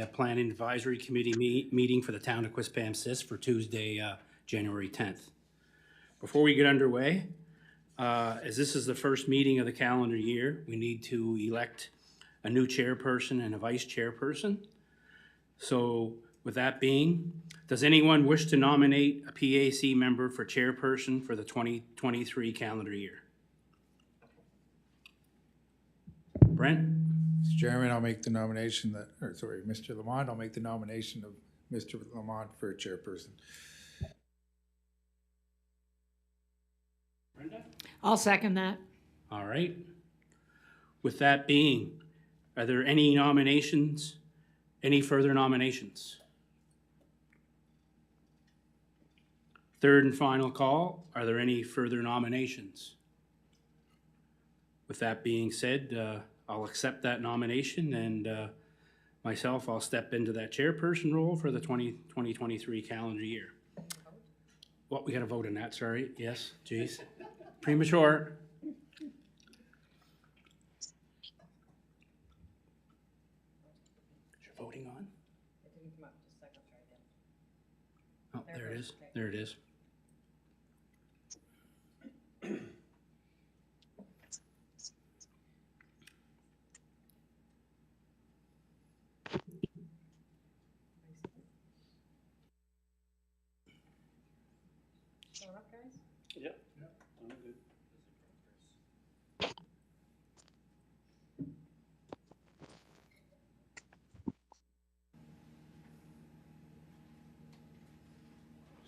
Planning Advisory Committee meeting for the town of Quispamsis for Tuesday, January 10th. Before we get underway, as this is the first meeting of the calendar year, we need to elect a new chairperson and a vice chairperson. So with that being, does anyone wish to nominate a PAC member for chairperson for the 2023 calendar year? Brent? Mr. Chairman, I'll make the nomination Mr. Lamont, I'll make the nomination of Mr. Lamont for chairperson. Brenda? I'll second that. All right. With that being, are there any nominations, any further nominations? Third and final call, are there any further nominations? With that being said, I'll accept that nomination and myself, I'll step into that chairperson role for the 2023 calendar year. Well, we got to vote on that, sorry. Yes, geez. Premature. Is your voting on? It didn't come up, just a second, try again. Oh, there it is. There it is. Showing up, guys? Yep. I'm good.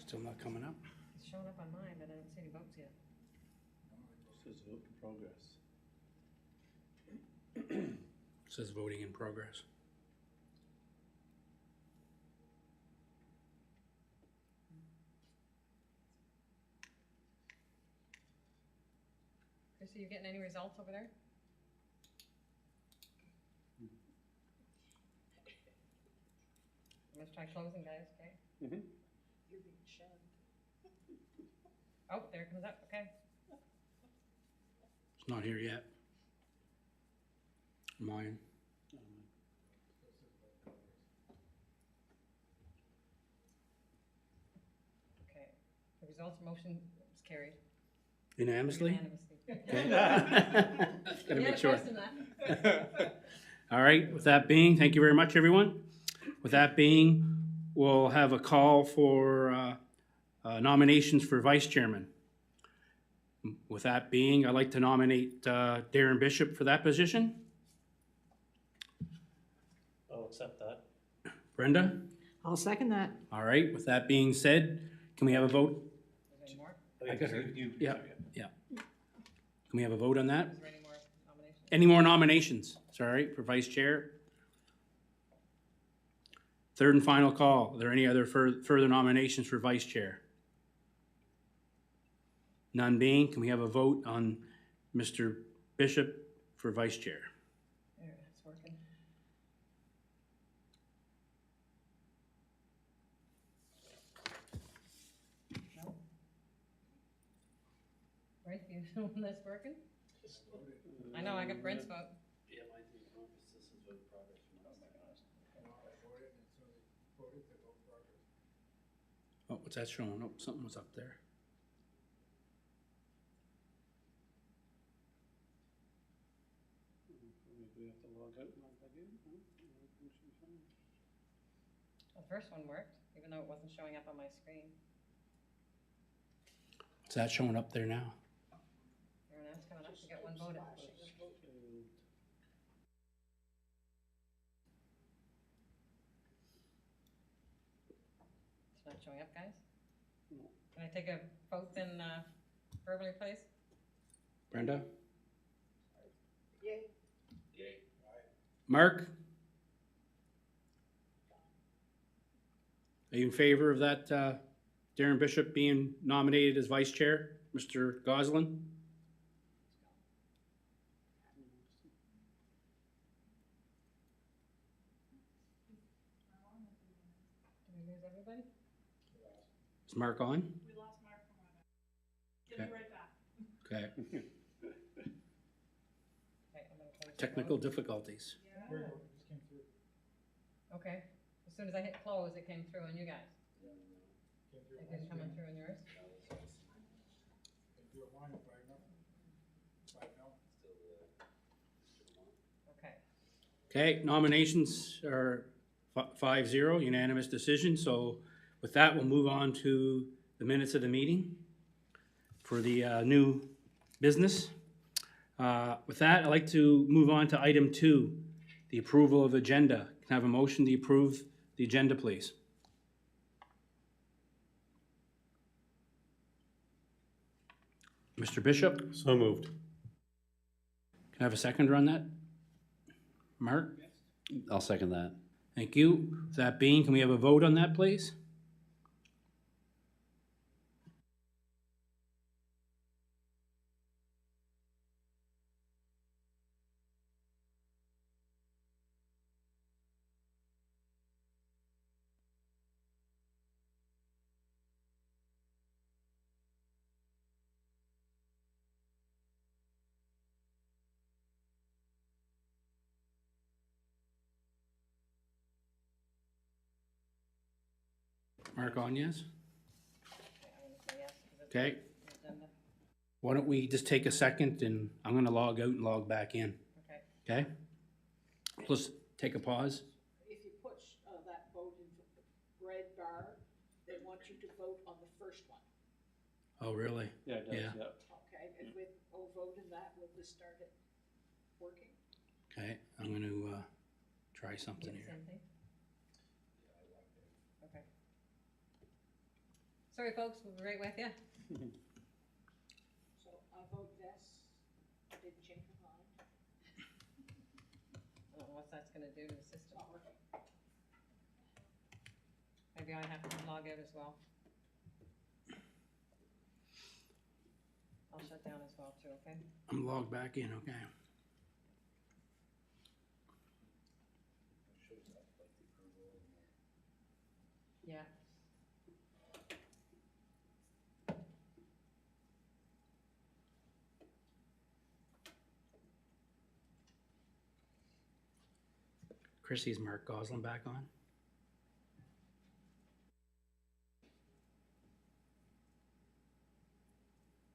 Still not coming up? It's showing up on mine, but I don't see any votes yet. Says vote in progress. It says voting in progress. Chris, are you getting any results over there? Let's try closing, guys, okay? Mm-hmm. You're being shunned. Oh, there it comes up, okay. It's not here yet. Mine. Okay, the results, motion is carried. Unanimously? Unanimously. Gotta Yeah, make sure. question that. All right, with that being, thank you very much, everyone. With that being, we'll have a call for nominations for vice chairman. With that being, I'd like to nominate Darren Bishop for that position. I'll accept that. Brenda? I'll second that. All right, with that being said, can we have a vote? Is there any more? I got her. You, Yeah. Can we have a vote on that? Is there any more nominations? Any more nominations? Sorry, for vice chair? Third and final call. Are there any other further nominations for vice chair? None being, can we have a vote on Mr. Bishop for vice chair? There, it's working. No? Brent, you know when that's working? I know, I got Brent's vote. Yeah, mine too. This is vote in progress. Oh, what's that showing? Oh, something was up there. We have to log out and log back in. The first one worked, even though it wasn't showing up on my screen. What's that showing up there now? There, now it's coming up, you got one voted. It's not showing up, guys? No. Can I take a vote then, verbally, please? Brenda? Yay. Yay. Mark? Are you in favor of that Darren Bishop being nominated as vice chair, Mr. Goslin? Did we lose everybody? Is Mark on? We lost Mark for a moment. He'll be right back. Okay. Okay, I'm gonna close the Technical vote. difficulties. Yeah. Okay, as soon as I hit close, it came through on you guys. It didn't come in through on yours? Okay. Okay, nominations are 5-0, unanimous decision. So with that, we'll move on to the minutes of the meeting for the new business. With that, I'd like to move on to item 2, the approval of agenda. Can I have a motion to approve the agenda, please? Mr. Bishop, So moved. can I have a seconder on that? Mark? I'll second that. Thank you. With that being, can we have a vote on that, please? Mark on yes? Okay, I'm gonna say yes, 'cause it's Okay, on the agenda. why don't we just take a second and I'm gonna log out and log back in, Okay, okay? Let's take a pause. If you push that vote into the red bar, they want you to vote on the first one, Oh, really? Yeah, it does, Yeah. yeah. okay? And with, vote in that, will this start it working? Okay, I'm gonna, try you something do the here. same thing? Okay. Sorry, folks, we'll be right with you. So I vote yes, I didn't change my mind, I don't know what that's gonna do to the it's system. not working. Maybe I have to log out as well. I'll shut down as well too, okay? I'm logged back in, okay? Yeah. Chrissy's Mark Goslin back on?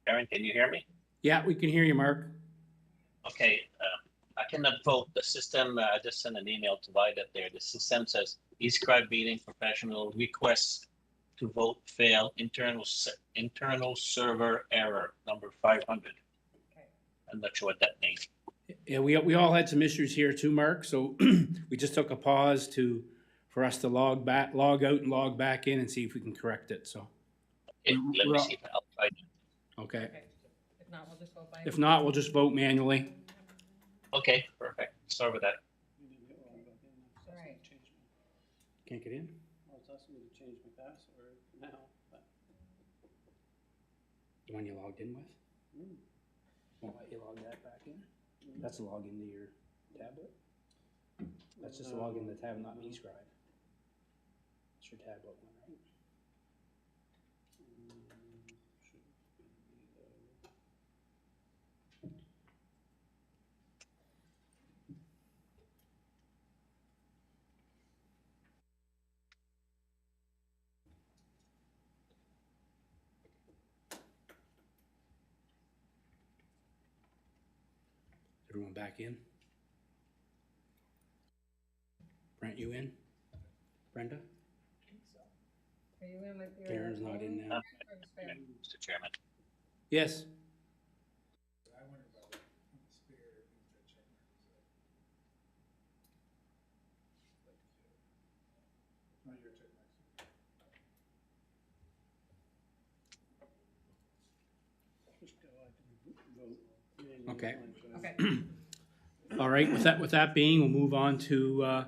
Aaron, can you hear me? Yeah, we can hear you, Mark. Okay, I cannot vote. The system, I just sent an email to Vida there. The system says eScribe meeting professional requests to vote fail, internal server error, number 500. Okay. I'm not sure what that means. Yeah, we all had some issues here too, Mark, so we just took a pause for us to log out and log back in and see if we can correct it, so, Okay, let me Well- see if I'll try it. okay. Okay, if not, we'll just vote by. If not, we'll just vote manually. Okay, perfect. Sorry about that. You didn't get logged back in, it's asking me Alright. to change my, Can't get in? well, it's asking me to change my password now, but. The one you logged in with? Mm. Won't let you log that back in? That's a login to your tablet? That's just a login to the tab, not eScribe. It's your tablet one, right? Should be though. Everyone back in? Brent, you in? Brenda? Are you in with your? Karen's not in now. Or just fair? Mr. Chairman. Yes, I wonder about the spare, if that check mark is not your check mark. Just go, I can vote manually Okay. on it. Okay, all right, with that being, we'll move on to,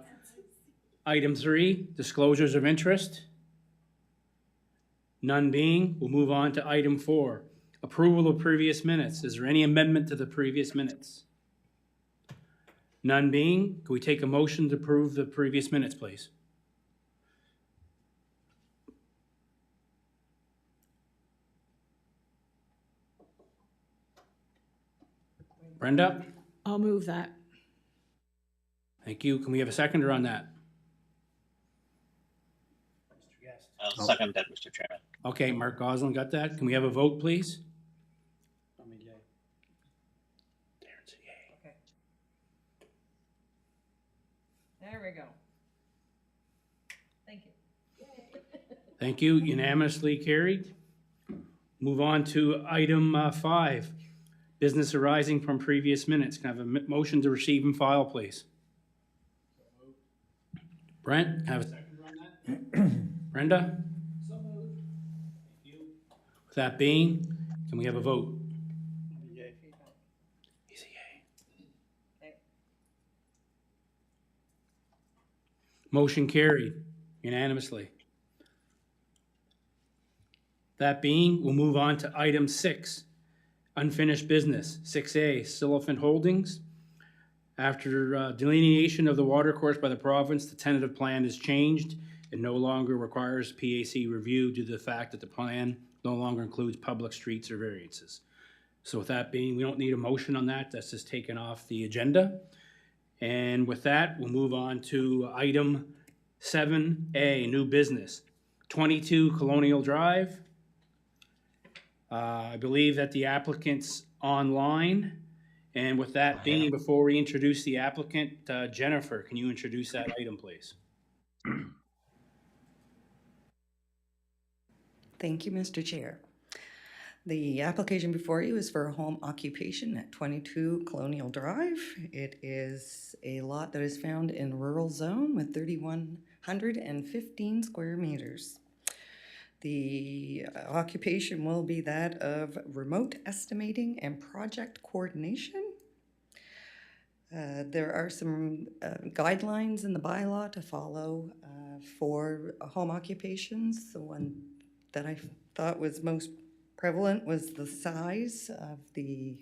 item 3, disclosures of interest. None being, we'll move on to item 4, approval of previous minutes. Is there any amendment to the previous minutes? None being, can we take a motion to approve the previous minutes, please? Brenda? I'll move that. Thank you. Can we have a seconder on that? I'll second that, Mr. Chairman. Okay, Mark Goslin got that. Can we have a vote, please? I'm a yay. Darren's a yay. Okay. There we go. Thank you. Thank you. Unanimously carried. Move on to item 5, business arising from previous minutes. Can I have a motion to receive and file, please? Brent, have a second on that? Brenda? So moved. Thank you. With that being, can we have a vote? I'm a yay. He's a yay. Okay. Motion carried unanimously. That being, we'll move on to item 6, unfinished business. 6A, Silliphant Holdings. After delineation of the watercourse by the province, the tentative plan is changed. It no longer requires PAC review due to the fact that the plan no longer includes public streets or variances. So with that being, we don't need a motion on that. That's just taken off the agenda. And with that, we'll move on to item 7A, new business. 22 Colonial Drive. I believe that the applicant's online. And with that being, before we introduce the applicant, Jennifer, can you introduce that item, please? Thank you, Mr. Chair. The application before you is for a home occupation at 22 Colonial Drive. It is a lot that is found in rural zone with 3,115 square meters. The occupation will be that of remote estimating and project coordination. There are some guidelines in the bylaw to follow for home occupations. The one that I thought was most prevalent was the size of the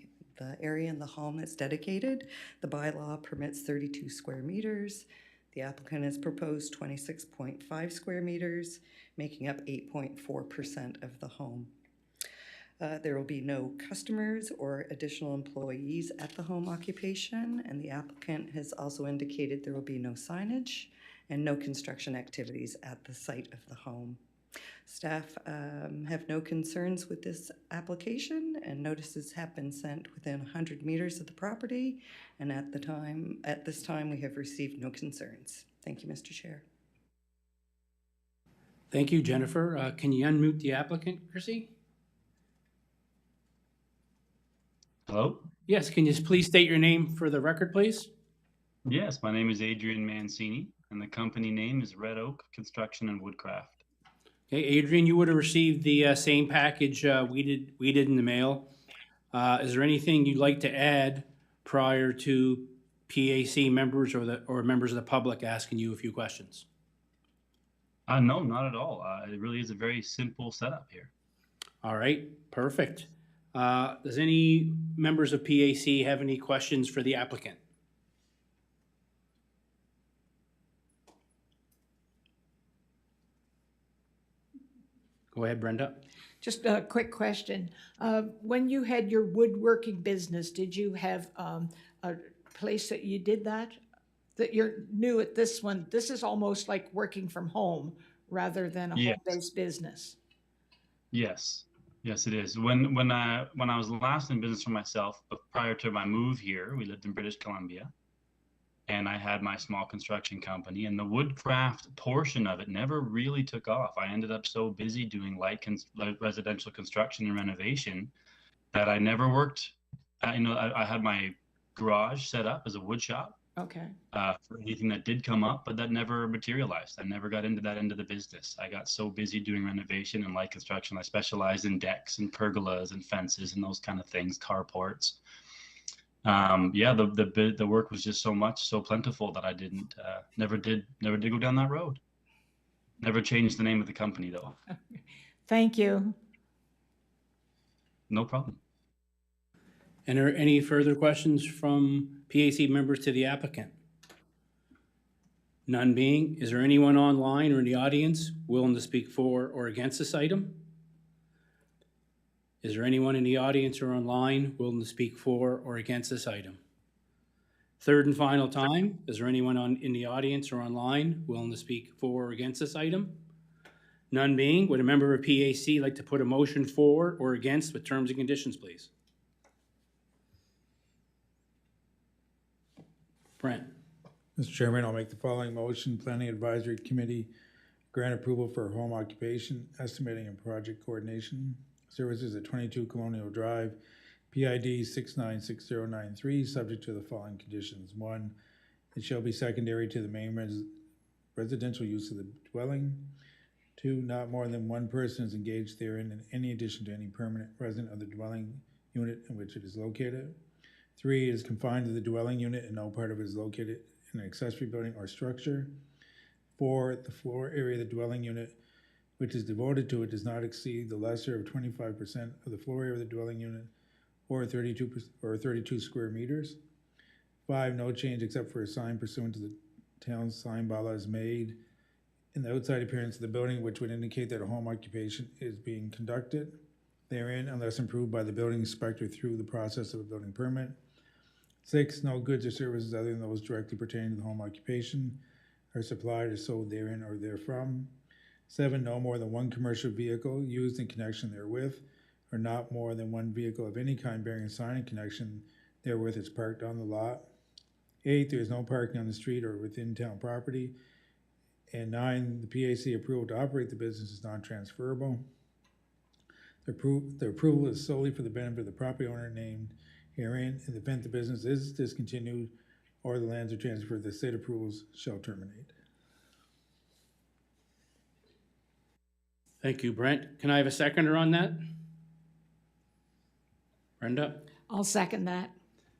area in the home that's dedicated. The bylaw permits 32 square meters. The applicant has proposed 26.5 square meters, making up 8.4% of the home. There will be no customers or additional employees at the home occupation, and the applicant has also indicated there will be no signage and no construction activities at the site of the home. Staff have no concerns with this application, and notices have been sent within 100 meters of the property, and at this time we have received no concerns. Thank you, Mr. Chair. Thank you, Jennifer. Can you unmute the applicant, Chrissy? Hello? Yes, can you please state your name for the record, please? Yes, my name is Adrian Mancini, and the company name is Red Oak Construction and Woodcraft. Okay, Adrian, you would have received the same package we did in the mail. Is there anything you'd like to add prior to PAC members or members of the public asking you a few questions? No, not at all. It really is a very simple setup here. All right, perfect. Does any members of PAC have any questions for the applicant? Go ahead, Brenda. Just a quick question. When you had your woodworking business, did you have a place that you did that? That you're new at this one? This is almost like working from home rather than a home-based business. Yes, yes, it is. When I was last in business for myself, but prior to my move here, we lived in British Columbia, and I had my small construction company, and the woodcraft portion of it never really took off. I ended up so busy doing light residential construction and renovation that I never worked. I had my garage set up as a wood shop. Okay. For anything that did come up, but that never materialized. I never got into that end of the business. I got so busy doing renovation and light construction. I specialized in decks and pergolas and fences and those kind of things, carports. The work was just so plentiful that I never did go down that road. Never changed the name of the company though. Thank you. No problem. And are any further questions from PAC members to the applicant? None being, is there anyone online or in the audience willing to speak for or against this item? Is there anyone in the audience or online willing to speak for or against this item? Third and final time, is there anyone in the audience or online willing to speak for or against this item? None being, would a member of PAC like to put a motion for or against with terms and conditions, please? Brent? Mr. Chairman, I'll make the following motion. Planning Advisory Committee grant approval for home occupation, estimating and project coordination services at 22 Colonial Drive, PID 696093, subject to the following conditions. 1, it shall be secondary to the main residential use of the dwelling. 2, not more than one person is engaged therein in any addition to any permanent resident of the dwelling unit in which it is located. 3, it is confined to the dwelling unit and no part of it is located in an accessory building or structure. 4, the floor area of the dwelling unit which is devoted to it does not exceed the lesser of 25% of the floor area of the dwelling unit or 32 square meters. 5, no change except for a sign pursuant to the town's sign bylaws made in the outside appearance of the building which would indicate that a home occupation is being conducted therein unless improved by the building inspector through the process of a building permit. 6, no goods or services other than those directly pertaining to the home occupation are supplied or sold therein or therefrom. 7, no more than one commercial vehicle used in connection therewith, or not more than one vehicle of any kind bearing a sign in connection therewith is parked on the lot. 8, there is no parking on the street or within town property. And 9, the PAC approval to operate the business is non-transferable. The approval is solely for the benefit of the property owner named herein. In the event the business is discontinued or the lands are transferred, the said approvals shall terminate. Thank you, Brent. Can I have a seconder on that? Brenda? I'll second that.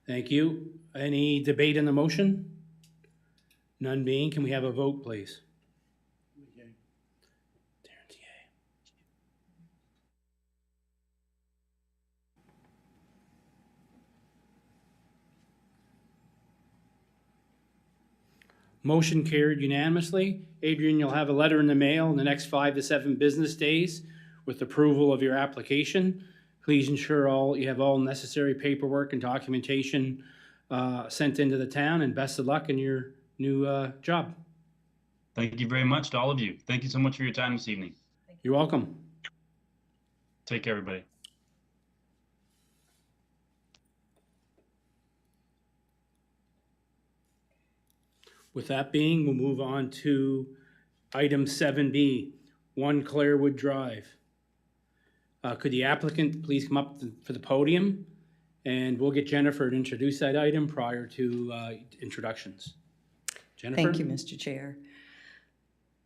Thank you. Any debate in the motion? None being, can we have a vote, please? Okay. Darren's yay. Motion carried unanimously. Adrian, you'll have a letter in the mail in the next 5 to 7 business days with approval of your application. Please ensure you have all necessary paperwork and documentation sent into the town, and best of luck in your new job. Thank you very much to all of you. Thank you so much for your time this evening. You're welcome. Take care, everybody. With that being, we'll move on to item 7B, 1 Clairwood Drive. Could the applicant please come up for the podium? And we'll get Jennifer to introduce that item prior to introductions. Jennifer? Thank you, Mr. Chair.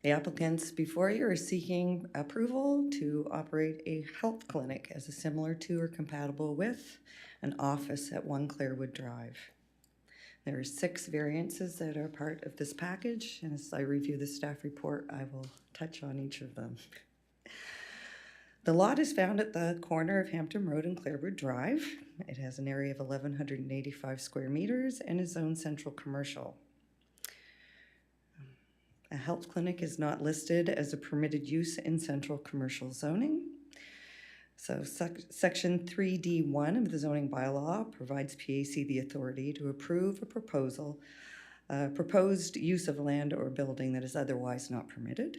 The applicants before you are seeking approval to operate a health clinic as a similar to or compatible with an office at 1 Clairwood Drive. There are 6 variances that are part of this package, and as I review the staff report, I will touch on each of them. The lot is found at the corner of Hampton Road and Clairwood Drive. It has an area of 1,185 square meters and is zoned central commercial. A health clinic is not listed as a permitted use in central commercial zoning. So section 3D1 of the zoning bylaw provides PAC the authority to approve a proposed use of land or building that is otherwise not permitted.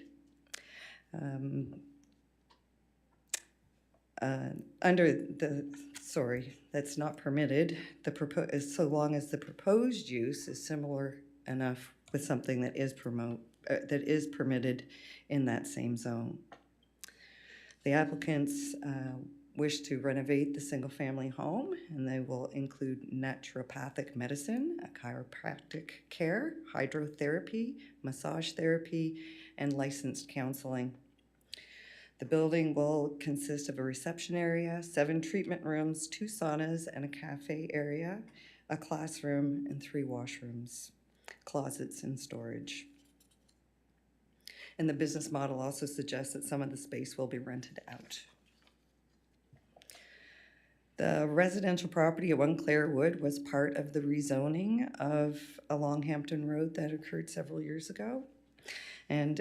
That's not permitted, so long as the proposed use is similar enough with something that is permitted in that same zone. The applicants wish to renovate the single-family home, and they will include naturopathic medicine, a chiropractic care, hydrotherapy, massage therapy, and licensed counseling. The building will consist of a reception area, 7 treatment rooms, 2 saunas, and a cafe area, a classroom, and 3 washrooms, closets, and storage. And the business model also suggests that some of the space will be rented out. The residential property at 1 Clairwood was part of the rezoning of along Hampton Road that occurred several years ago. And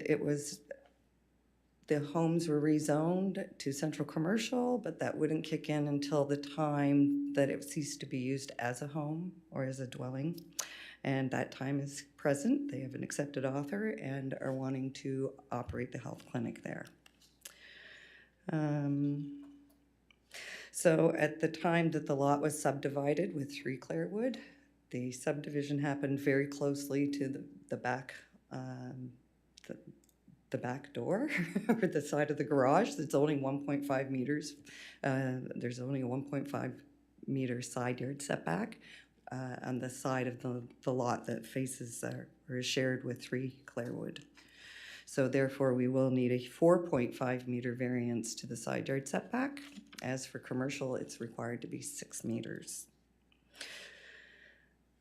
the homes were rezoned to central commercial, but that wouldn't kick in until the time that it ceased to be used as a home or as a dwelling. And that time is present. They have an accepted author and are wanting to operate the health clinic there. So at the time that the lot was subdivided with 3 Clairwood, the subdivision happened very closely to the back, the back door or the side of the garage. It's only 1.5 meters. There's only a 1.5 meter side yard setback on the side of the lot that faces or is shared with 3 Clairwood. So therefore, we will need a 4.5 meter variance to the side yard setback. As for commercial, it's required to be 6 meters.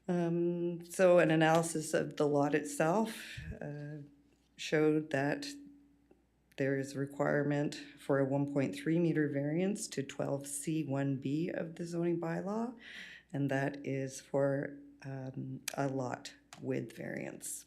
So an analysis of the lot itself showed that there is a requirement for a 1.3 meter variance to 12C1B of the zoning bylaw, and that is for a lot width variance.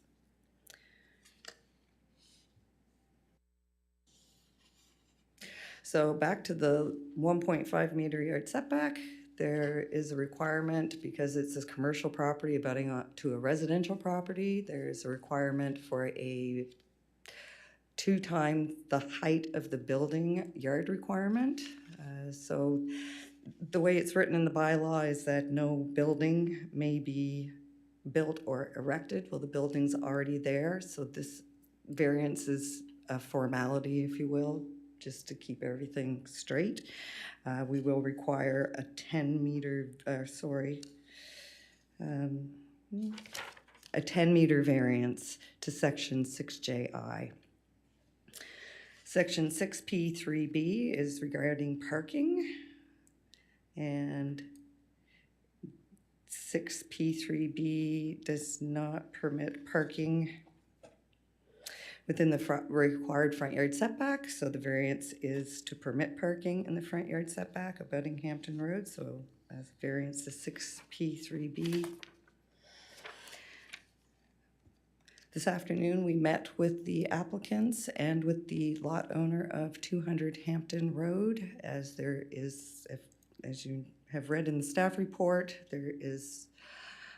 So back to the 1.5 meter yard setback, there is a requirement because it's a commercial property abutting to a residential property. There's a requirement for a 2 times the height of the building yard requirement. So the way it's written in the bylaw is that no building may be built or erected. Well, the building's already there, so this variance is a formality, if you will, just to keep everything straight. We will require a 10 meter variance to section 6JI. Section 6P3B is regarding parking, and 6P3B does not permit parking within the required front yard setback, so the variance is to permit parking in the front yard setback abutting Hampton Road, so as variance to 6P3B. This afternoon, we met with the applicants and with the lot owner of 200 Hampton Road, as there is, as you have read in the staff report, there is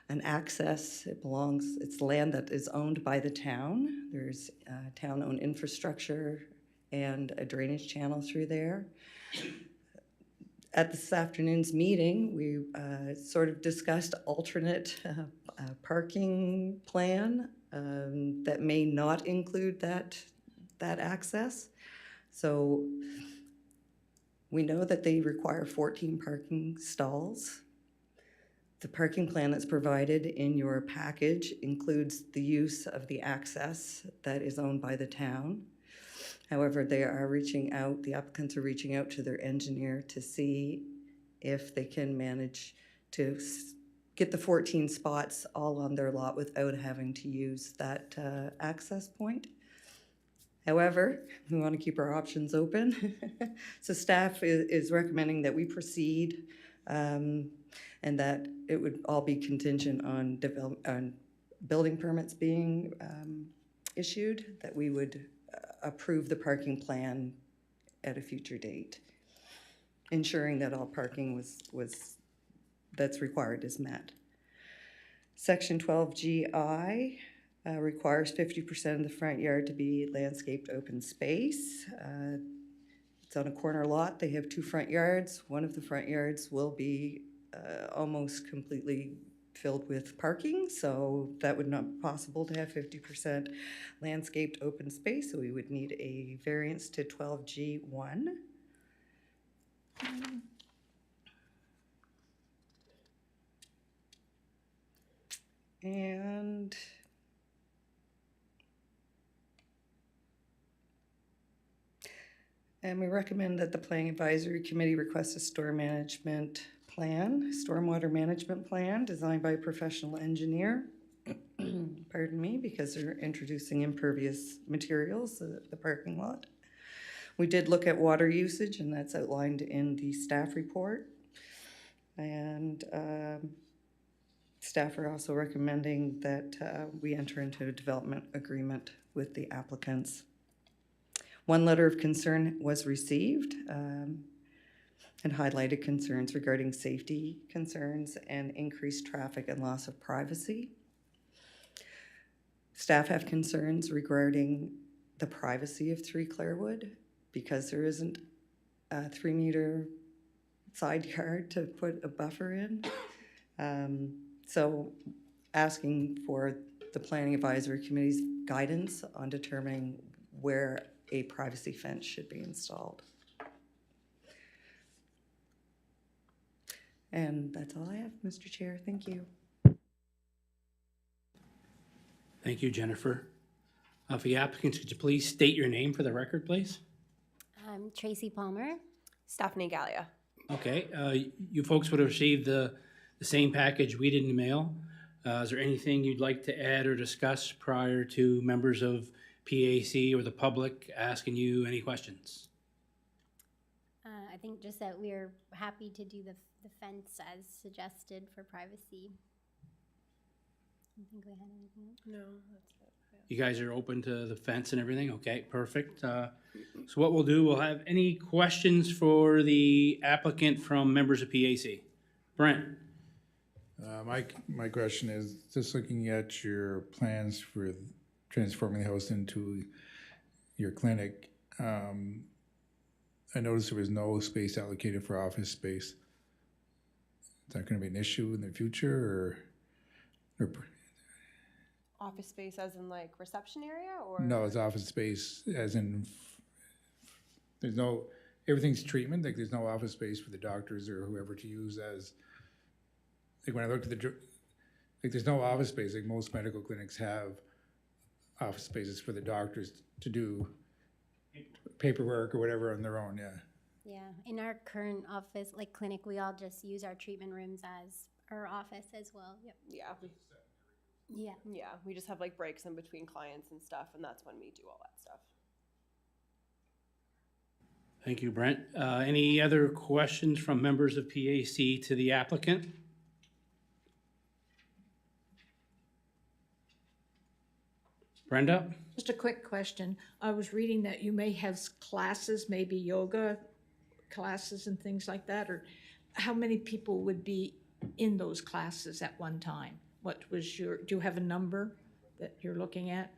an access. It's land that is owned by the town. There's town-owned infrastructure and a drainage channel through there. At this afternoon's meeting, we sort of discussed alternate parking plan that may not include that access. So we know that they require 14 parking stalls. The parking plan that's provided in your package includes the use of the access that is owned by the town. However, they are reaching out, the applicants are reaching out to their engineer to see if they can manage to get the 14 spots all on their lot without having to use that access point. However, we want to keep our options open. So staff is recommending that we proceed and that it would all be contingent on building permits being issued, that we would approve the parking plan at a future date, ensuring that all parking that's required is met. Section 12GI requires 50% of the front yard to be landscaped open space. It's on a corner lot. They have 2 front yards. One of the front yards will be almost completely filled with parking, so that would not be possible to have 50% landscaped open space, so we would need a variance to 12G1. And we recommend that the Planning Advisory Committee request a stormwater management plan designed by a professional engineer. Pardon me, because they're introducing impervious materials at the parking lot. We did look at water usage, and that's outlined in the staff report. And staff are also recommending that we enter into a development agreement with the applicants. One letter of concern was received and highlighted concerns regarding safety concerns and increased traffic and loss of privacy. Staff have concerns regarding the privacy of 3 Clairwood because there isn't a 3-meter side yard to put a buffer in. So asking for the Planning Advisory Committee's guidance on determining where a privacy fence should be installed. And that's all I have, Mr. Chair. Thank you. Thank you, Jennifer. For the applicants, could you please state your name for the record, please? I'm Tracy Palmer. Stephanie Gallia. Okay, you folks would have received the same package we did in the mail. Is there anything you'd like to add or discuss prior to members of PAC or the public asking you any questions? I think just that we're happy to do the fence as suggested for privacy. I think we had anything else. No, that's it. You guys are open to the fence and everything? Okay, perfect. So what we'll do, we'll have any questions for the applicant from members of PAC? Brent? My question is, just looking at your plans for transforming the house into your clinic, I noticed there was no space allocated for office space. Is that going to be an issue in the future, or Office space as in like reception area, or? no, it's office space as in there's no, everything's treatment, like there's no office space for the doctors or whoever to use as, like when I looked at like there's no office space, like most medical clinics have office spaces for the doctors to do paperwork or whatever on their own, yeah. Yeah, in our current office, like clinic, we all just use our treatment rooms as our office as well. Yep. Yeah. Yeah. Yeah, we just have like breaks in between clients and stuff, and that's when we do all that stuff. Thank you, Brent. Any other questions from members of PAC to the applicant? Brenda? Just a quick question. I was reading that you may have classes, maybe yoga classes and things like that, or how many people would be in those classes at one time? What was do you have a number that you're looking at?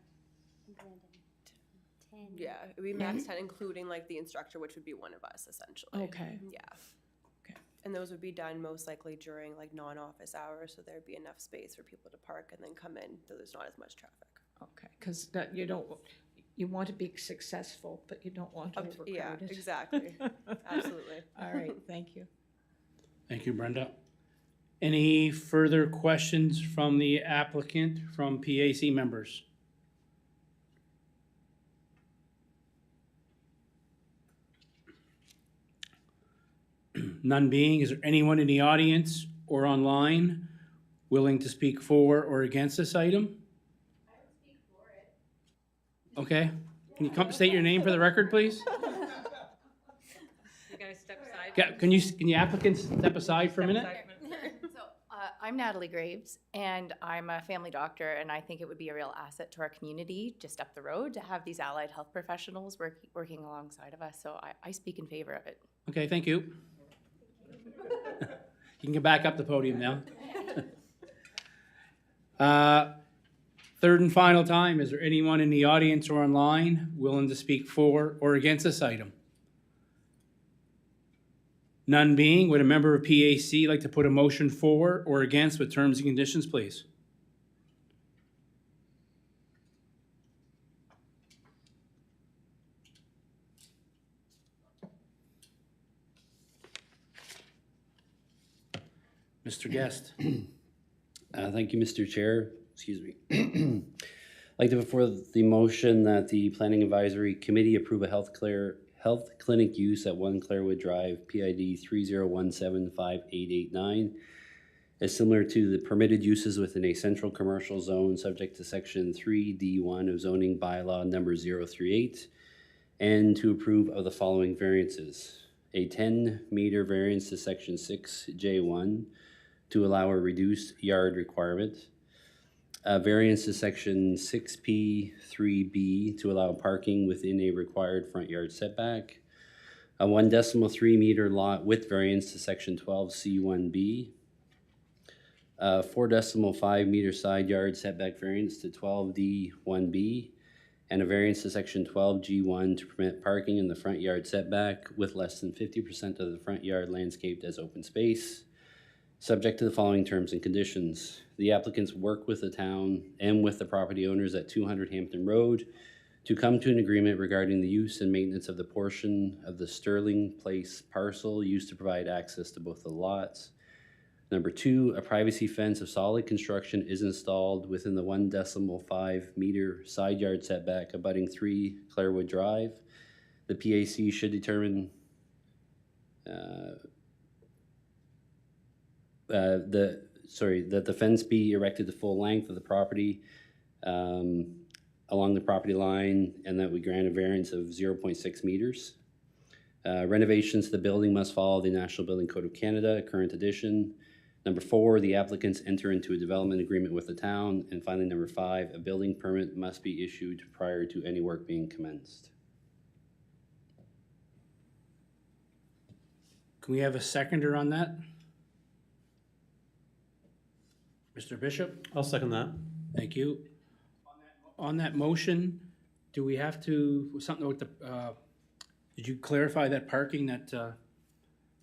10. Yeah, it would be max 10, including like the instructor, which would be one of us essentially. Okay. Yeah. Okay. And those would be done most likely during like non-office hours, so there'd be enough space for people to park and then come in, so there's not as much traffic. Okay, because that you want to be successful, but you don't want to overcrowd Yeah, it. exactly. Absolutely. All right, thank you. Thank you, Brenda. Any further questions from the applicant from PAC members? None being, is there anyone in the audience or online willing to speak for or against this item? I would speak for it. Okay, can you come state your name for the record, please? You guys step aside. Yeah, can you applicants step aside for a minute? So I'm Natalie Graves, and I'm a family doctor, and I think it would be a real asset to our community just up the road to have these allied health professionals working alongside of us. So I speak in favor of it. Okay, thank you. You can get back up the podium now. Third and final time, is there anyone in the audience or online willing to speak for or against this item? None being, would a member of PAC like to put a motion for or against with terms and conditions, please? Mr. Guest. Thank you, Mr. Chair. Excuse me. I'd like to put forth the motion that the Planning Advisory Committee approve a health clinic use at 1 Clairwood Drive, PID 30175889, as similar to the permitted uses within a central commercial zone subject to Section 3D1 of zoning bylaw number 038, and to approve of the following variances. A 10-meter variance to Section 6J1 to allow a reduced yard requirement. A variance to Section 6P3B to allow parking within a required front yard setback. A 1.3 meter lot width variance to Section 12C1B. A 4.5 meter side yard setback variance to 12D1B. and a variance to section 12G1 to permit parking in the front yard setback with less than 50% of the front yard landscaped as open space, subject to the following terms and conditions. The applicants work with the town and with the property owners at 200 Hampton Road to come to an agreement regarding the use and maintenance of the portion of the Sterling Place parcel used to provide access to both the lots. Number 2, a privacy fence of solid construction is installed within the 1.5 meter side yard setback abutting 3 Clairwood Drive. The PAC should determine that the fence be erected the full length of the property along the property line, and that we grant a variance of 0.6 meters. Renovations to the building must follow the National Building Code of Canada, current edition. Number 4, the applicants enter into a development agreement with the town. And finally, number 5, a building permit must be issued prior to any work being commenced. Can we have a seconder on that? Mr. Bishop? I'll second that. Thank you. On that motion, do we have to, something with the, did you clarify that parking that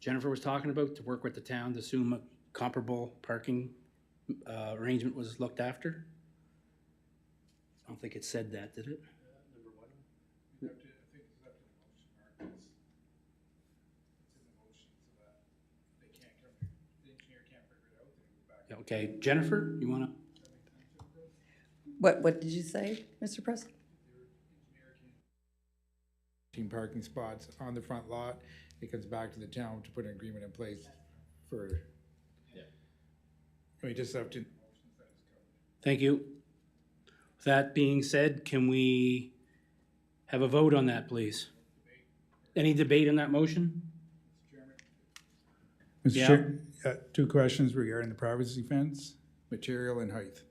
Jennifer was talking about, to work with the town to assume a comparable parking arrangement was looked after? I don't think it said that, did it? Number 1, you have to, I think it's up to the motion, Mark. It's in the motion so that they can't come, the engineer can't figure it out, then go back. Okay, Jennifer, you wanna? What did you say, Mr. President? Parking spots on the front lot, it comes back to the town to put an agreement in place for. Yeah. We just have to. Thank you. With that being said, can we have a vote on that, please? Any debate on that motion? Mr. Yeah. Chair, 2 questions regarding the privacy fence, material and height.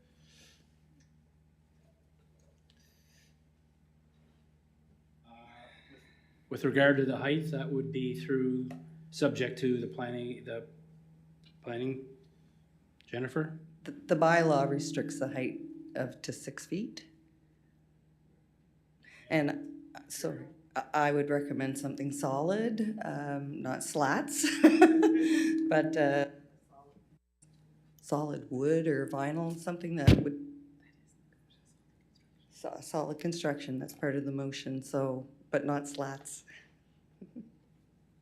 With regard to the height, that would be through, subject to the planning, Jennifer? The bylaw restricts the height of to 6 feet. And so I would recommend something solid, not slats, but solid wood or vinyl, something that would, solid construction, that's part of the motion, so, but not slats.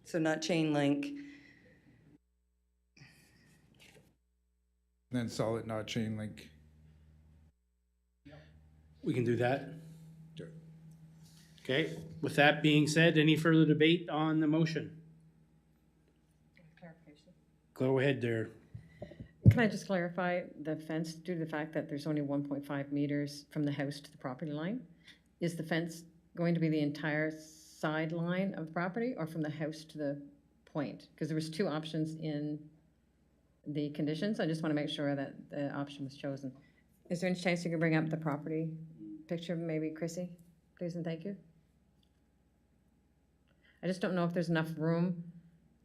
So not chain link. Then solid, not chain link. We can do that. Sure. Okay, with that being said, any further debate on the motion? Clarification. Go ahead there. Can I just clarify the fence, due to the fact that there's only 1.5 meters from the house to the property line? Is the fence going to be the entire sideline of the property or from the house to the point? Because there was 2 options in the conditions. I just want to make sure that the option was chosen. Is there any chance you could bring up the property picture, maybe Chrissy, please and thank you? I just don't know if there's enough room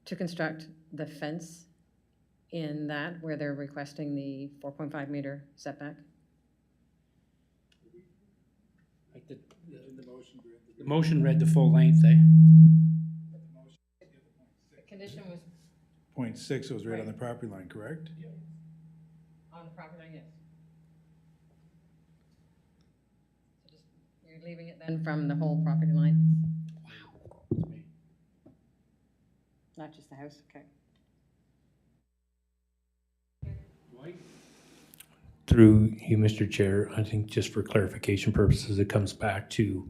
to construct the fence in that where they're requesting the 4.5 meter setback. Like the motion read the full length, eh? The condition was 0.6 was right on the property line, correct? on the property line, yes. So just, you're leaving it then from the whole property line? Wow. Not just the house, okay. Dwight? Through you, Mr. Chair, I think just for clarification purposes, it comes back to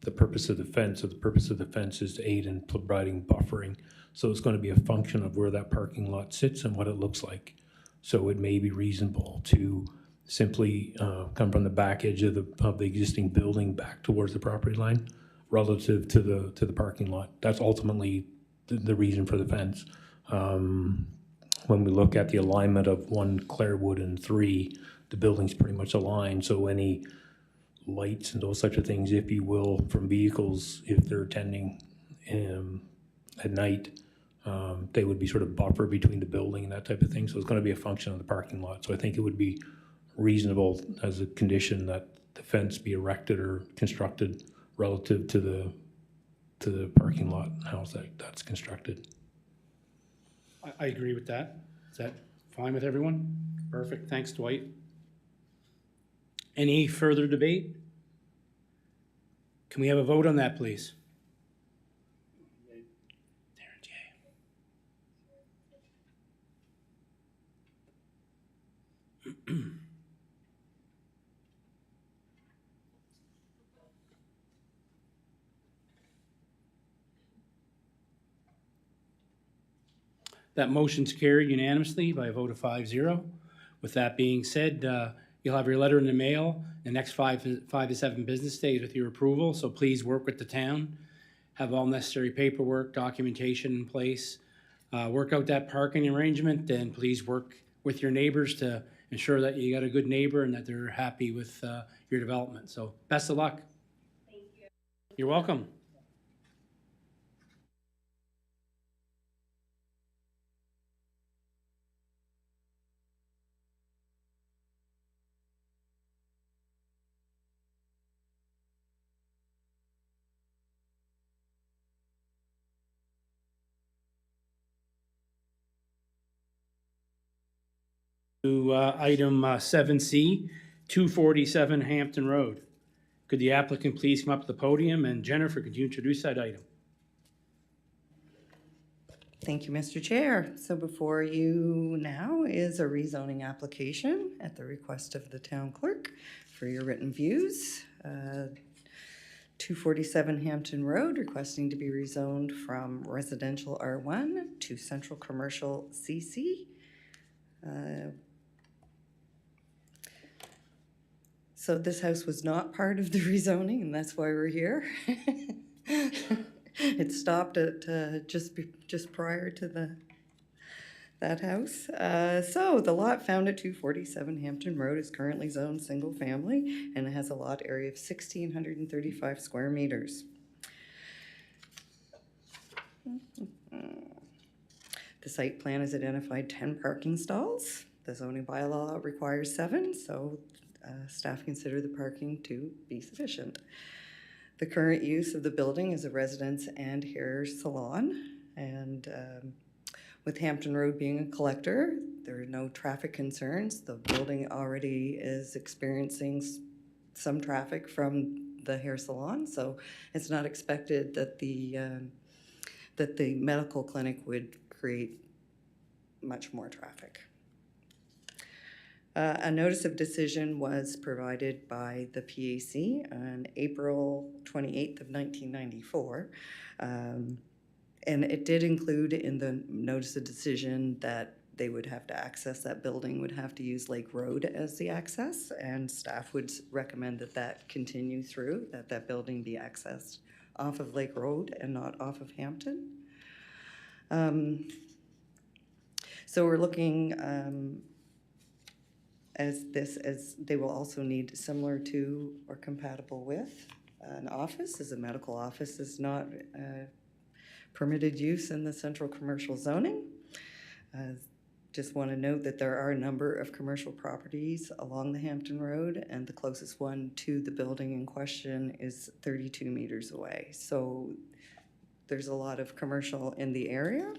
the purpose of the fence. So the purpose of the fence is to aid in providing buffering. So it's going to be a function of where that parking lot sits and what it looks like. So it may be reasonable to simply come from the back edge of the existing building back towards the property line relative to the parking lot. That's ultimately the reason for the fence. When we look at the alignment of 1 Clairwood and 3, the building's pretty much aligned. So any lights and those types of things, if you will, from vehicles, if they're attending at night, they would be sort of buffer between the building and that type of thing. So it's going to be a function of the parking lot. So I think it would be reasonable as a condition that the fence be erected or constructed relative to the parking lot and how that's constructed. I agree with that. Is that fine with everyone? Perfect, thanks Dwight. Any further debate? Can we have a vote on that, please? Darren's yay. That motion's carried unanimously by a vote of 5-0. With that being said, you'll have your letter in the mail the next 5 to 7 business days with your approval, so please work with the town. Have all necessary paperwork, documentation in place. Work out that parking arrangement, and please work with your neighbors to ensure that you got a good neighbor and that they're happy with your development. So best of luck. Thank you. You're welcome. To item 7C, 247 Hampton Road. Could the applicant please come up to the podium, and Jennifer, could you introduce that item? Thank you, Mr. Chair. So before you now is a rezoning application at the request of the town clerk for your written views. 247 Hampton Road, requesting to be rezoned from residential R1 to central commercial CC. So this house was not part of the rezoning, and that's why we're here. It stopped at just prior to that house. So the lot found at 247 Hampton Road is currently zoned single family, and it has a lot area of 1,635 square meters. The site plan has identified 10 parking stalls. The zoning bylaw requires 7, so staff consider the parking to be sufficient. The current use of the building is a residence and hair salon, and with Hampton Road being a collector, there are no traffic concerns. The building already is experiencing some traffic from the hair salon, so it's not expected that the medical clinic would create much more traffic. A notice of decision was provided by the PAC on April 28th of 1994. And it did include in the notice of decision that they would have to access that building, would have to use Lake Road as the access, and staff would recommend that that continue through, that building be accessed off of Lake Road and not off of Hampton. So we're looking as they will also need, similar to or compatible with an office, as a medical office is not permitted use in the central commercial zoning. Just want to note that there are a number of commercial properties along the Hampton Road, and the closest one to the building in question is 32 meters away. So there's a lot of commercial in the area.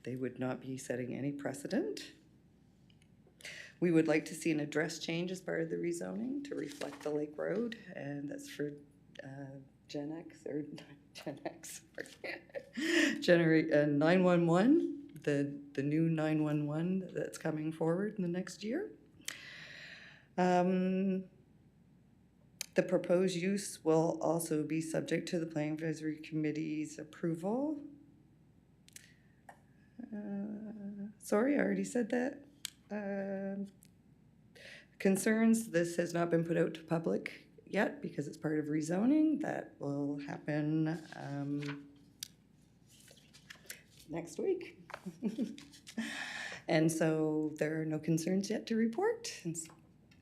They would not be setting any precedent. We would like to see an address change as part of the rezoning to reflect the Lake Road, and that's for Gen X, or Gen X, Generate 911, the new 911 that's coming forward in the next year. The proposed use will also be subject to the Planning Advisory Committee's approval. Sorry, I already said that. Concerns, this has not been put out to public yet because it's part of rezoning. That will happen next week. And so there are no concerns yet to report.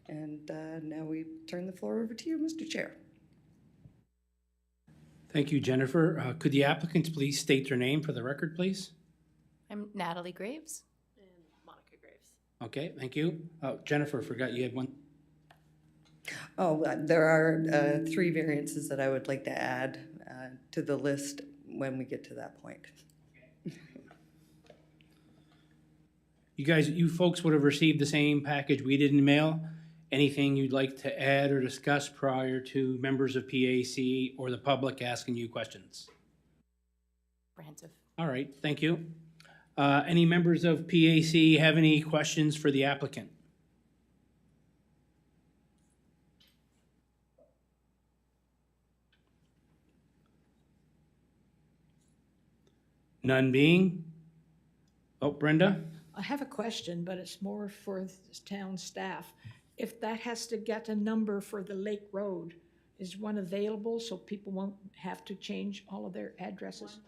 And now we turn the floor over to you, Mr. Chair. Thank you, Jennifer. Could the applicants please state their name for the record, please? I'm Natalie Graves. And Monica Graves. Okay, thank you. Jennifer, forgot you had one. Oh, there are 3 variances that I would like to add to the list when we get to that point. You folks would have received the same package we did in the mail. Anything you'd like to add or discuss prior to members of PAC or the public asking you questions? Comprehensive. All right, thank you. Any members of PAC have any questions for the applicant? None being? Oh, Brenda? I have a question, but it's more for the town staff. If that has to get a number for the Lake Road, is one available so people won't have to change all of their addresses?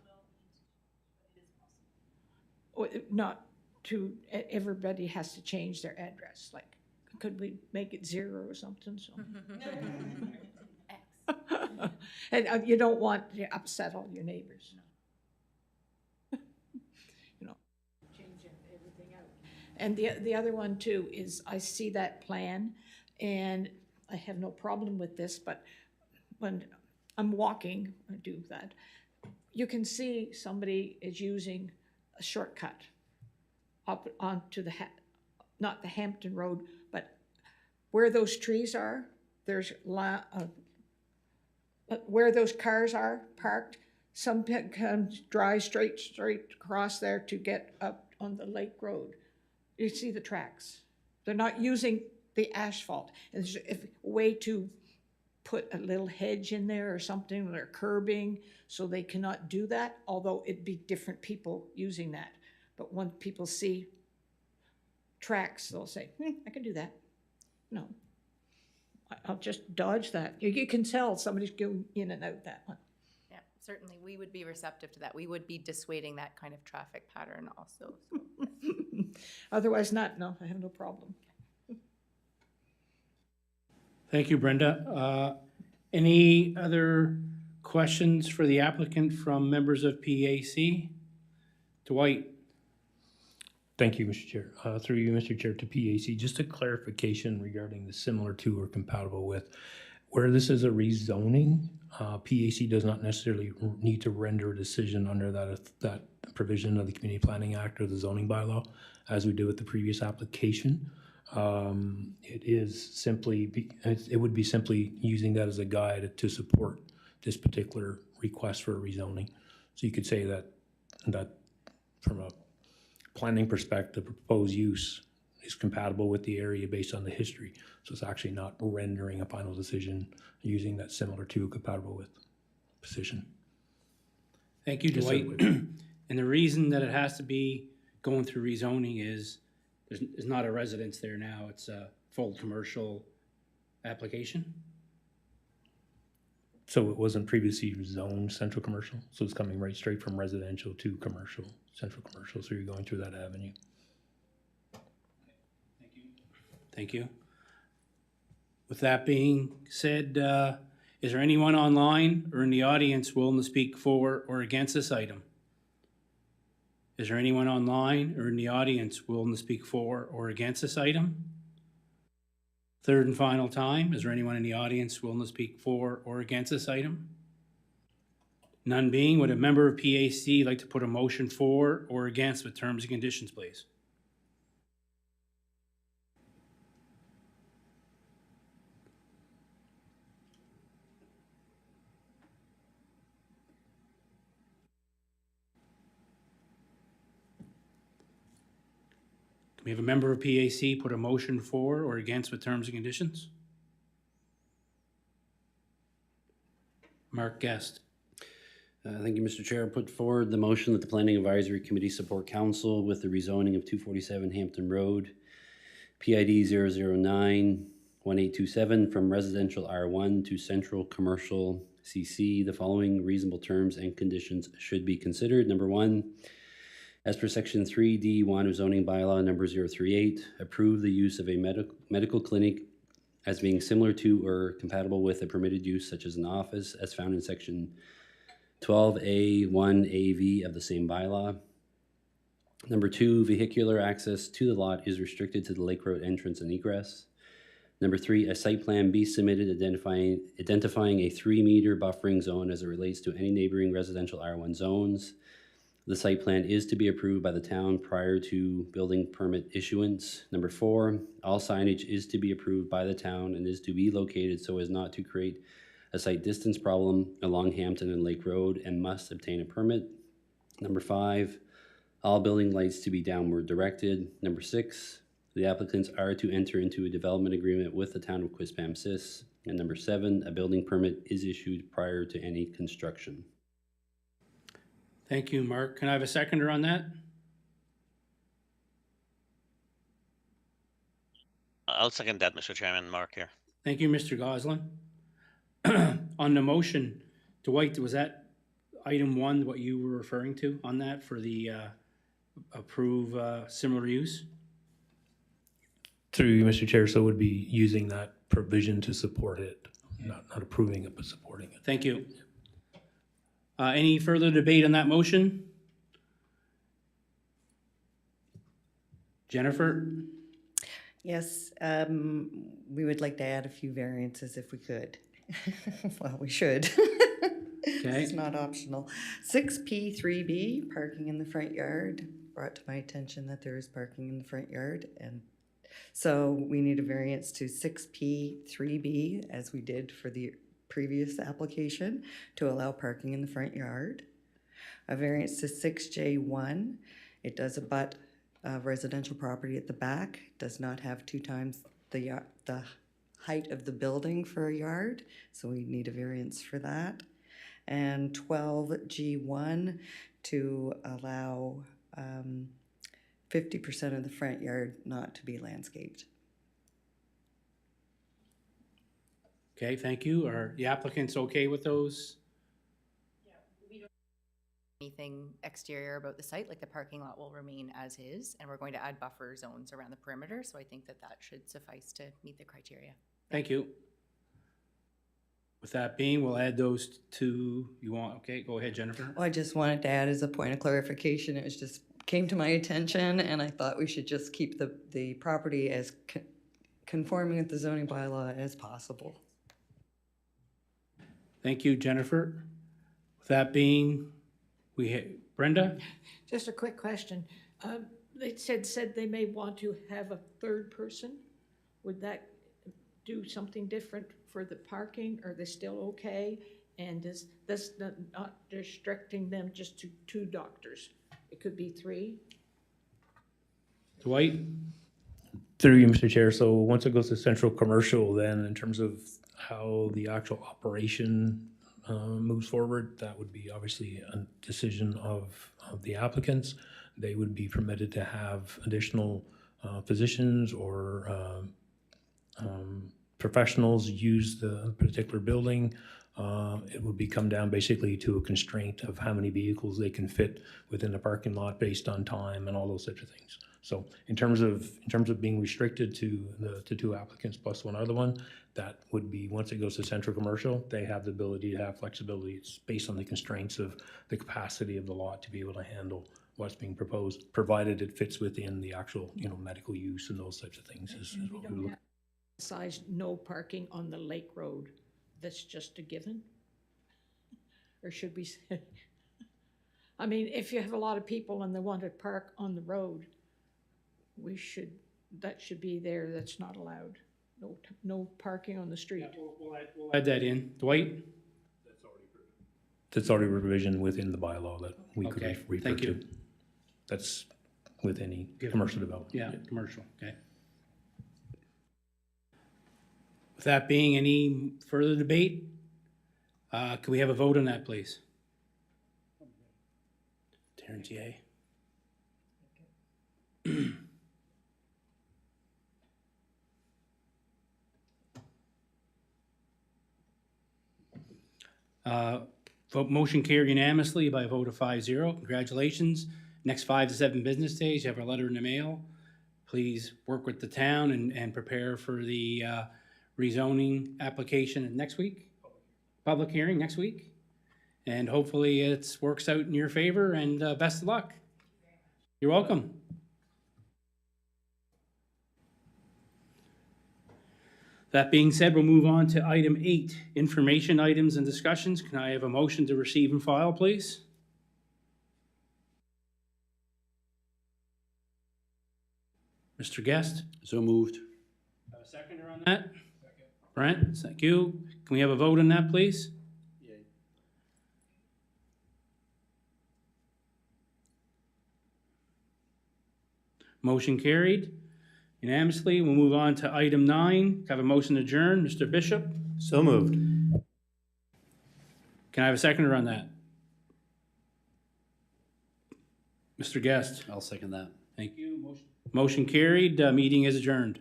Or not to, everybody has to change their address, like, could we make it 0 or something, so? And you don't want to upset all your neighbors. You know, change everything out. And the other one too is I see that plan and I have no problem with this, but when I'm walking, I do that, you can see somebody is using a shortcut up onto the, not the Hampton Road, but where those trees are, there's where those cars are parked, some can drive straight across there to get up on the Lake Road. You see the tracks. They're not using the asphalt. And there's a way to put a little hedge in there or something, or curbing, so they cannot do that, although it'd be different people using that. But when people see tracks, they'll say, I can do that. No, I'll just dodge that. You can tell somebody's going in and out that one. Yeah, certainly, we would be receptive to that. We would be dissuading that kind of traffic pattern also. So. Otherwise not, no, I have no problem. Thank you, Brenda. Any other questions for the applicant from members of PAC? Dwight? Thank you, Mr. Chair. Through you, Mr. Chair, to PAC, just a clarification regarding the similar to or compatible with. Where this is a rezoning, PAC does not necessarily need to render a decision under that provision of the Community Planning Act or the zoning bylaw, as we did with the previous application. It is simply, it would be simply using that as a guide to support this particular request for a rezoning. So you could say that from a planning perspective, proposed use is compatible with the area based on the history. So it's actually not rendering a final decision using that similar to compatible with position. Thank you, Dwight. And the reason that it has to be going through rezoning is there's not a residence there now. It's a full commercial application. So it wasn't previously zoned central commercial, so it's coming right straight from residential to commercial, central commercial, so you're going through that avenue. Thank you. With that being said, is there anyone online or in the audience willing to speak for or against this item? Is there anyone online or in the audience willing to speak for or against this item? Third and final time, is there anyone in the audience willing to speak for or against this item? None being, would a member of PAC like to put a motion for or against with terms and conditions, please? Can we have a member of PAC put a motion for or against with terms and conditions? Mark Guest. Thank you, Mr. Chair. Put forward the motion that the Planning Advisory Committee support council with the rezoning of 247 Hampton Road, PID 009-1827 from residential R1 to central commercial CC. The following reasonable terms and conditions should be considered. Number 1, as per section 3D1 of zoning bylaw number 038, approve the use of a medical clinic as being similar to or compatible with a permitted use such as an office as found in section 12A1AV of the same bylaw. Number 2, vehicular access to the lot is restricted to the Lake Road entrance and egress. Number 3, a site plan be submitted identifying a 3-meter buffering zone as it relates to any neighboring residential R1 zones. The site plan is to be approved by the town prior to building permit issuance. Number 4, all signage is to be approved by the town and is to be located so as not to create a site distance problem along Hampton and Lake Road and must obtain a permit. Number 5, all building lights to be downward directed. Number 6, the applicants are to enter into a development agreement with the town of Quispamsis. And number 7, a building permit is issued prior to any construction. Thank you, Mark. Can I have a seconder on that? I'll second that, Mr. Chairman. Mark here. Thank you, Mr. Goslin. On the motion, Dwight, was that item 1 what you were referring to on that for the approve similar use? Through you, Mr. Chair, so it would be using that provision to support it, not approving it, but supporting it. Thank you. Any further debate on that motion? Jennifer? Yes, we would like to add a few variances if we could. Well, we should. Okay. It's not optional. 6P3B, parking in the front yard, brought to my attention that there is parking in the front yard, and so we need a variance to 6P3B, as we did for the previous application, to allow parking in the front yard. A variance to 6J1, it does abut residential property at the back, does not have 2 times the height of the building for a yard, so we need a variance for that. And 12G1 to allow 50% of the front yard not to be landscaped. Okay, thank you. Are the applicants okay with those? Anything exterior about the site, like the parking lot will remain as is, and we're going to add buffer zones around the perimeter, so I think that should suffice to meet the criteria. Thank you. With that being, we'll add those to, you want, okay, go ahead, Jennifer. Well, I just wanted to add as a point of clarification, it was just came to my attention, and I thought we should just keep the property as conforming with the zoning bylaw as possible. Thank you, Jennifer. With that being, Brenda? Just a quick question. They said they may want to have a third person. Would that do something different for the parking? Are they still okay? And is this not restricting them just to 2 doctors? It could be 3. Dwight? Through you, Mr. Chair, so once it goes to central commercial, then in terms of how the actual operation moves forward, that would be obviously a decision of the applicants. They would be permitted to have additional physicians or professionals use the particular building. It would come down basically to a constraint of how many vehicles they can fit within the parking lot based on time and all those such things. So in terms of being restricted to the 2 applicants plus 1 other one, that would be, once it goes to central commercial, they have the ability to have flexibility. It's based on the constraints of the capacity of the lot to be able to handle what's being proposed, provided it fits within the actual, medical use and those types of things. Is what we look. Size no parking on the Lake Road. That's just a given? Or should we say? I mean, if you have a lot of people and they want to park on the road, that should be there. That's not allowed. No parking on the street. Yeah, we'll add that in. Dwight? That's already a provision within the bylaw that we could Okay, refer thank you. to. That's with any commercial development. Yeah, commercial, okay. With that being, any further debate? Can we have a vote on that, please? Terrence, yay. Motion carried unanimously by a vote of 5-0. Congratulations. Next 5 to 7 business days, you have a letter in the mail. Please work with the town and prepare for the rezoning application next week. Public hearing next week. And hopefully it works out in your favor, and best of luck. You're welcome. That being said, we'll move on to item 8, information items and discussions. Can I have a motion to receive and file, please? Mr. Guest? So moved. Have a seconder on that? Brent, thank you. Can we have a vote on that, please? Motion carried unanimously. We'll move on to item 9. Can I have a motion to adjourn? Mr. Bishop? So moved. Can I have a seconder on that? Mr. Guest? I'll second that. Thank you. Motion carried. Meeting is adjourned.